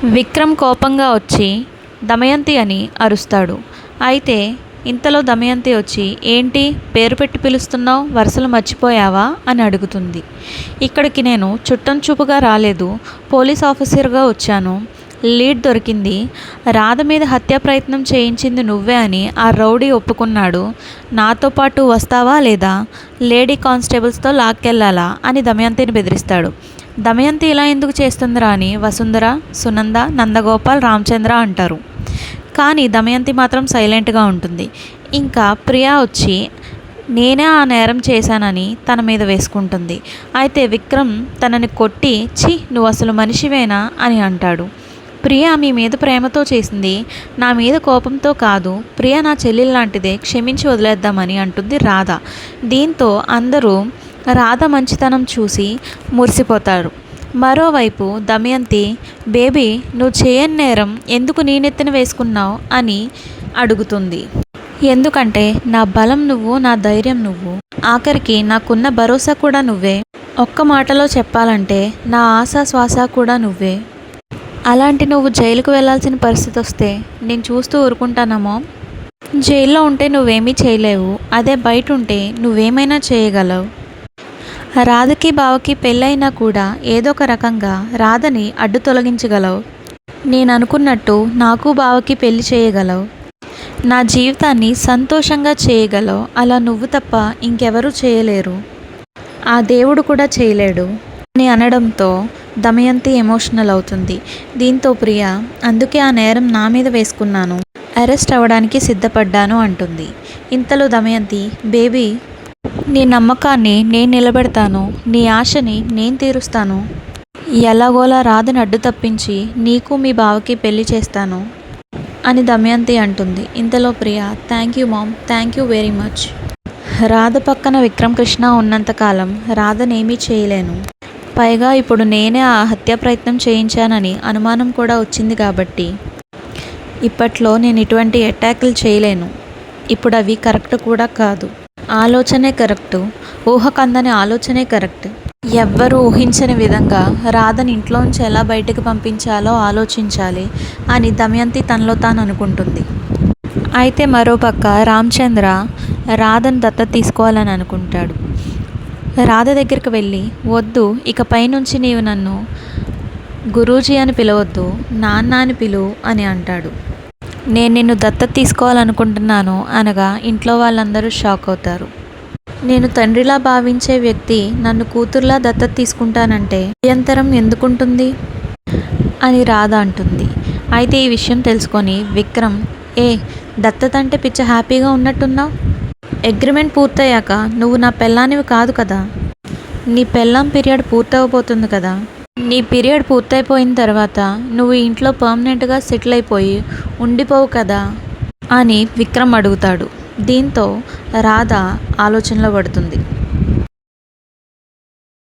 విక్రమ్ కోపంగా వచ్చి దమయంతి అని అరుస్తాడు. అయితే ఇంతలో దమయంతి వచ్చి, ఏంటి పేరు పెట్టి పిలుస్తున్నావు, వరుసలు మర్చిపోయావా అని అడుగుతుంది. ఇక్కడికి నేను చుట్టం చూపుగా రాలేదు, పోలీస్ ఆఫీసర్గా వచ్చాను. లీడ్ దొరికింది. రాధ మీద హత్యా ప్రయత్నం చేయించింది నువ్వే అని ఆ రౌడీ ఒప్పుకున్నాడు. నాతో పాటు వస్తావా లేదా, లేడీ కానిస్టేబుల్స్తో లాక్కెళ్ళాలా అని దమయంతిని బెదిరిస్తాడు. దమయంతి ఇలా ఎందుకు చేస్తుందిరా అని వసుంధర, సునంద, నందగోపాల్, రామచంద్ర అంటారు. కానీ దమయంతి మాత్రం సైలెంట్గా ఉంటుంది. ఇంకా ప్రియా వచ్చి నేనే ఆ నేరం చేశానని తన మీద వేసుకుంటుంది. అయితే విక్రమ్ తనని కొట్టి, ఛీ నువ్వు అసలు మనిషివేనా అని అంటాడు. ప్రియ మీ మీద ప్రేమతో చేసింది, నా మీద కోపంతో కాదు. ప్రియ నా చెల్లెలు లాంటిదే, క్షమించి వదిలేద్దామని అంటుంది రాధ. దీంతో అందరూ రాధ మంచితనం చూసి మురిసిపోతారు. మరోవైపు దమయంతి, బేబీ నువ్వు చేయని నేరం ఎందుకు నీ నెత్తిన వేసుకున్నావు అని అడుగుతుంది. ఎందుకంటే నా బలం నువ్వు, నా ధైర్యం నువ్వు, ఆఖరికి నాకున్న భరోసా కూడా నువ్వే. ఒక్క మాటలో చెప్పాలంటే నా ఆశ శ్వాస కూడా నువ్వే. అలాంటి నువ్వు జైలుకు వెళ్లాల్సిన పరిస్థితి వస్తే నేను చూస్తూ ఊరుకుంటానమ్మో. జైల్లో ఉంటే నువ్వేమీ చేయలేవు, అదే బయట ఉంటే నువ్వేమైనా చేయగలవు. రాధకి బావకి పెళ్ళైనా కూడా ఏదో ఒక రకంగా రాధని అడ్డు తొలగించగలవు. నేను అనుకున్నట్టు నాకు బావకి పెళ్లి చేయగలవు. నా జీవితాన్ని సంతోషంగా చేయగలవు. అలా నువ్వు తప్ప ఇంకెవరూ చేయలేరు, ఆ దేవుడు కూడా చేయలేడు అని అనడంతో దమయంతి ఎమోషనల్ అవుతుంది. దీంతో ప్రియ, అందుకే ఆ నేరం నా మీద వేసుకున్నాను, అరెస్ట్ అవ్వడానికి సిద్ధపడ్డాను అంటుంది. ఇంతలో దమయంతి, బేబీ నీ నమ్మకాన్ని నేను నిలబెడతాను, నీ ఆశని నేను తీరుస్తాను. ఎలాగోలా రాధని అడ్డు తప్పించి నీకు మీ బావకి పెళ్లి చేస్తాను అని దమయంతి అంటుంది. ఇంతలో Priya, thank you ma'am, thank you very much. Radha పక్కన విక్రమ్ కృష్ణ ఉన్నంతకాలం రాధనేమీ చేయలేను. పైగా ఇప్పుడు నేనే ఆ హత్యా ప్రయత్నం చేయించానని అనుమానం కూడా వచ్చింది కాబట్టి ఇప్పట్లో నేను ఇటువంటి అటాకులు చేయలేను. ఇప్పుడు అవి కరెక్ట్ కూడా కాదు. ఆలోచనే కరెక్టు, ఊహకందని ఆలోచనే కరెక్ట్. ఎవ్వరూ ఊహించని విధంగా రాధని ఇంట్లోంచి ఎలా బయటకు పంపించాలో ఆలోచించాలి అని దమయంతి తనలో తాను అనుకుంటుంది. అయితే మరోపక్క రామచంద్ర రాధను దత్తత తీసుకోవాలని అనుకుంటాడు. రాధ దగ్గరికి వెళ్ళి, వద్దు, ఇక పైనుంచి నీవు నన్ను గురూజీ అని పిలవద్దు, నాన్న అని పిలువు అని అంటాడు. నేను నిన్ను దత్తత తీసుకోవాలనుకుంటున్నాను అనగా ఇంట్లో వాళ్ళందరూ షాక్ అవుతారు. నేను తండ్రిలా భావించే వ్యక్తి నన్ను కూతురులా దత్తత తీసుకుంటానంటే అభ్యంతరం ఎందుకుంటుంది అని రాధ అంటుంది. అయితే ఈ విషయం తెలుసుకొని విక్రమ్, దత్తత అంటే పిచ్చ హ్యాపీగా ఉన్నట్టున్నావు. అగ్రిమెంట్ పూర్తయ్యాక నువ్వు నా పెళ్ళానివి కాదు కదా, నీ పెళ్ళాం పీరియడ్ పూర్తవబోతుంది కదా, నీ పీరియడ్ పూర్తయిపోయిన తర్వాత నువ్వు ఇంట్లో పర్మనెంట్గా సెటిల్ అయిపోయి ఉండిపోవు కదా అని విక్రమ్ అడుగుతాడు. దీంతో రాధ ఆలోచనలో పడుతుంది.